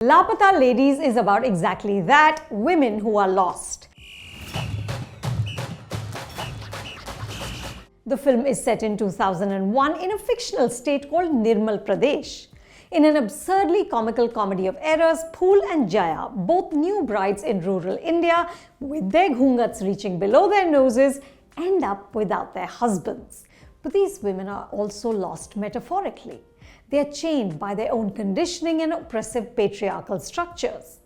Laapataa Ladies is about exactly that, women who are lost. The film is set in 2001 in a fictional state called Nirmal Pradesh. In an absurdly comical comedy of errors, Phool and Jaya, both new brides in rural India, with their ghungats reaching below their noses, end up without their husbands. But these women are also lost metaphorically. They are chained by their own conditioning and oppressive patriarchal structures.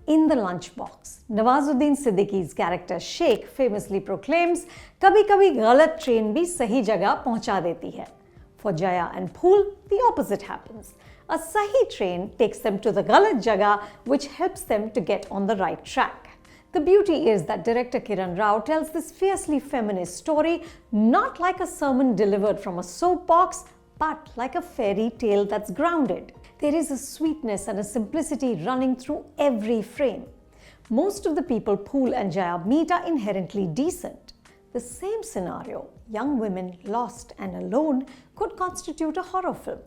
In the lunchbox, Nawazuddin Siddiqui's character Sheikh famously proclaims, "Kabhi kabhi galat train bhi sahi jagah pahuncha deti hai." For Jaya and Phool, the opposite happens. A sahi train takes them to the galat jagah, which helps them to get on the right track. The beauty is that director Kiran Rao tells this fiercely feminist story not like a sermon delivered from a soapbox, but like a fairy tale that's grounded. There is a sweetness and a simplicity running through every frame. Most of the people Phool and Jaya meet are inherently decent. The same scenario, young women lost and alone, could constitute a horror film.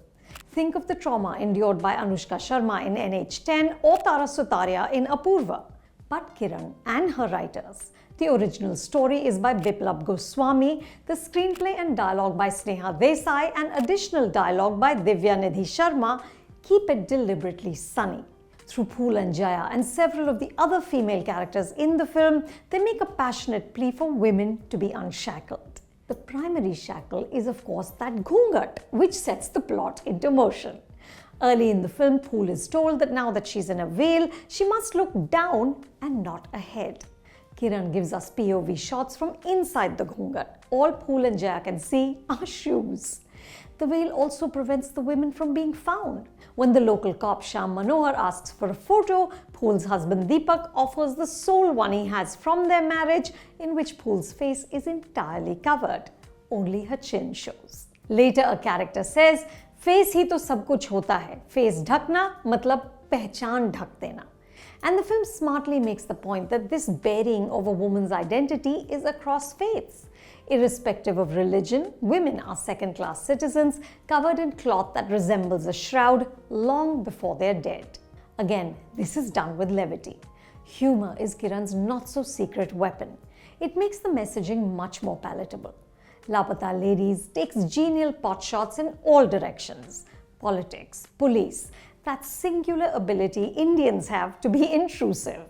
Think of the trauma endured by Anushka Sharma in NH10 or Tara Sutaria in Apurva. But Kiran and her writers. The original story is by Biplab Goswami, the screenplay and dialogue by Sneha Desai, and additional dialogue by Divya Nidhi Sharma keep it deliberately sunny. Through Phool and Jaya and several of the other female characters in the film, they make a passionate plea for women to be unshackled. The primary shackle is of course that ghungat, which sets the plot into motion. Early in the film, Phool is told that now that she's in a veil, she must look down and not ahead. Kiran gives us POV shots from inside the ghungat. All Phool and Jaya can see are shoes. The veil also prevents the women from being found. When the local cop Shyam Manohar asks for a photo, Phool's husband Deepak offers the sole one he has from their marriage, in which Phool's face is entirely covered. Only her chin shows. Later, a character says, "Face ही तो सब कुछ होता है. Face ढकना मतलब पहचान ढक देना." And the film smartly makes the point that this burying of a woman's identity is across faiths. Irrespective of religion, women are second-class citizens covered in cloth that resembles a shroud long before they're dead. Again, this is done with levity. Humor is Kiran's not-so-secret weapon. It makes the messaging much more palatable. Laapataa Ladies takes genial potshots in all directions. Politics, police, that singular ability Indians have to be intrusive.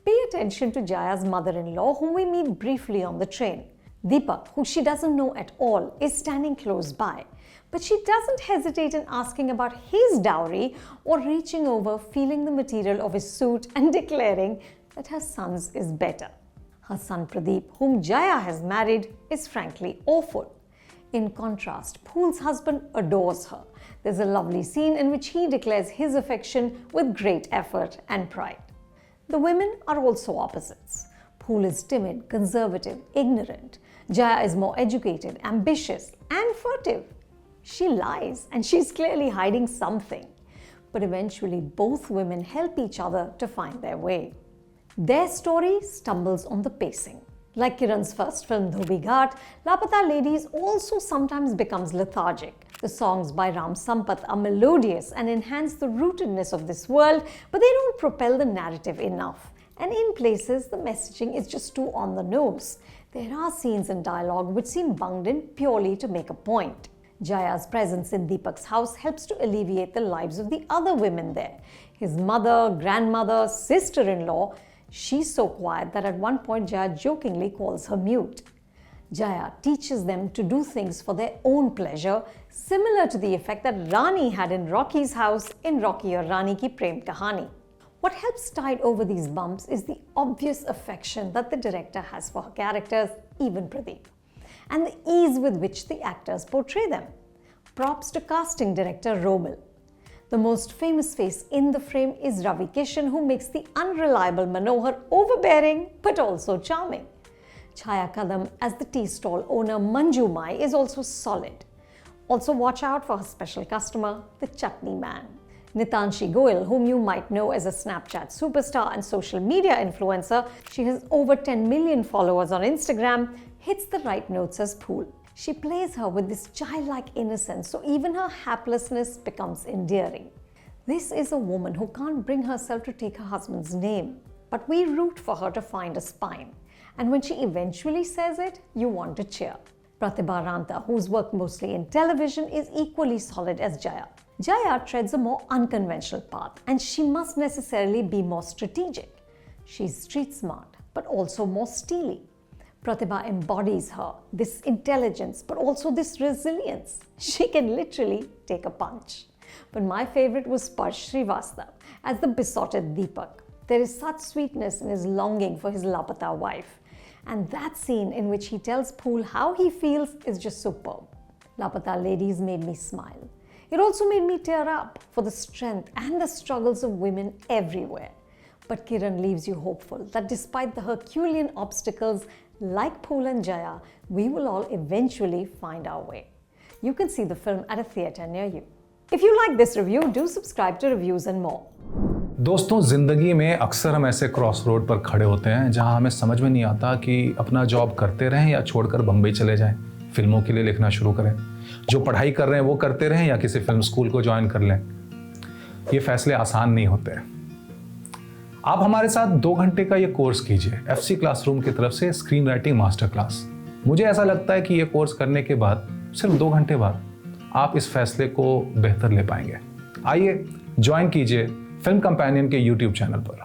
Pay attention to Jaya's mother-in-law, whom we meet briefly on the train. Deepak, who she doesn't know at all, is standing close by. But she doesn't hesitate in asking about his dowry or reaching over, feeling the material of his suit and declaring that her son's is better. Her son Pradeep, whom Jaya has married, is frankly awful. In contrast, Phool's husband adores her. There's a lovely scene in which he declares his affection with great effort and pride. The women are also opposites. Phool is timid, conservative, ignorant. Jaya is more educated, ambitious, and furtive. She lies, and she's clearly hiding something. But eventually, both women help each other to find their way. Their story stumbles on the pacing. Like Kiran's first film, Dhobi Ghat, Laapataa Ladies also sometimes becomes lethargic. The songs by Ram Sampath are melodious and enhance the rootedness of this world, but they don't propel the narrative enough. And in places, the messaging is just too on the nose. There are scenes and dialogue which seem bunged in purely to make a point. Jaya's presence in Deepak's house helps to alleviate the lives of the other women there. His mother, grandmother, sister-in-law. She's so quiet that at one point Jaya jokingly calls her mute. Jaya teaches them to do things for their own pleasure, similar to the effect that Rani had in Rocky's house in Rocky Aur Rani Ki Prem Kahani. What helps tide over these bumps is the obvious affection that the director has for her characters, even Pradeep, and the ease with which the actors portray them. Props to casting director Romil. The most famous face in the frame is Ravi Kishan, who makes the unreliable Manohar overbearing but also charming. Chaya Kadam as the tea stall owner Manju Mai is also solid. Also watch out for her special customer, the chutney man. Nitanshi Goel, whom you might know as a Snapchat superstar and social media influencer, she has over 10 million followers on Instagram, hits the right notes as Phool. She plays her with this childlike innocence, so even her haplessness becomes endearing. This is a woman who can't bring herself to take her husband's name, but we root for her to find a spine. And when she eventually says it, you want to cheer. Pratibha Ranta, who's worked mostly in television, is equally solid as Jaya. Jaya treads a more unconventional path, and she must necessarily be more strategic. She's street smart, but also more steely. Pratibha embodies her, this intelligence, but also this resilience. She can literally take a punch. But my favorite was Sparsh Srivastav as the besotted Deepak. There is such sweetness in his longing for his Laapataa wife. And that scene in which he tells Phool how he feels is just superb. Laapataa Ladies made me smile. It also made me tear up for the strength and the struggles of women everywhere. But Kiran leaves you hopeful that despite the Herculean obstacles, like Phool and Jaya, we will all eventually find our way. You can see the film at a theatre near you. If you like this review, do subscribe to Reviews and More. दोस्तों, ज़िंदगी में अक्सर हम ऐसे cross road पर खड़े होते हैं जहां हमें समझ में नहीं आता कि अपना जॉब करते रहें या छोड़कर बम्बई चले जाएं, फिल्मों के लिए लिखना शुरू करें, जो पढ़ाई कर रहे हैं वो करते रहें या किसी फिल्म स्कूल को ज्वाइन कर लें। ये फैसले आसान नहीं होते। आप हमारे साथ 2 घंटे का ये कोर्स कीजिए, FC क्लासरूम की तरफ से स्क्रीन राइटिंग मास्टर क्लास। मुझे ऐसा लगता है कि ये कोर्स करने के बाद सिर्फ 2 घंटे बाद आप इस फैसले को बेहतर ले पाएंगे। आइए ज्वाइन कीजिए फिल्म कंपेनियन के YouTube चैनल पर।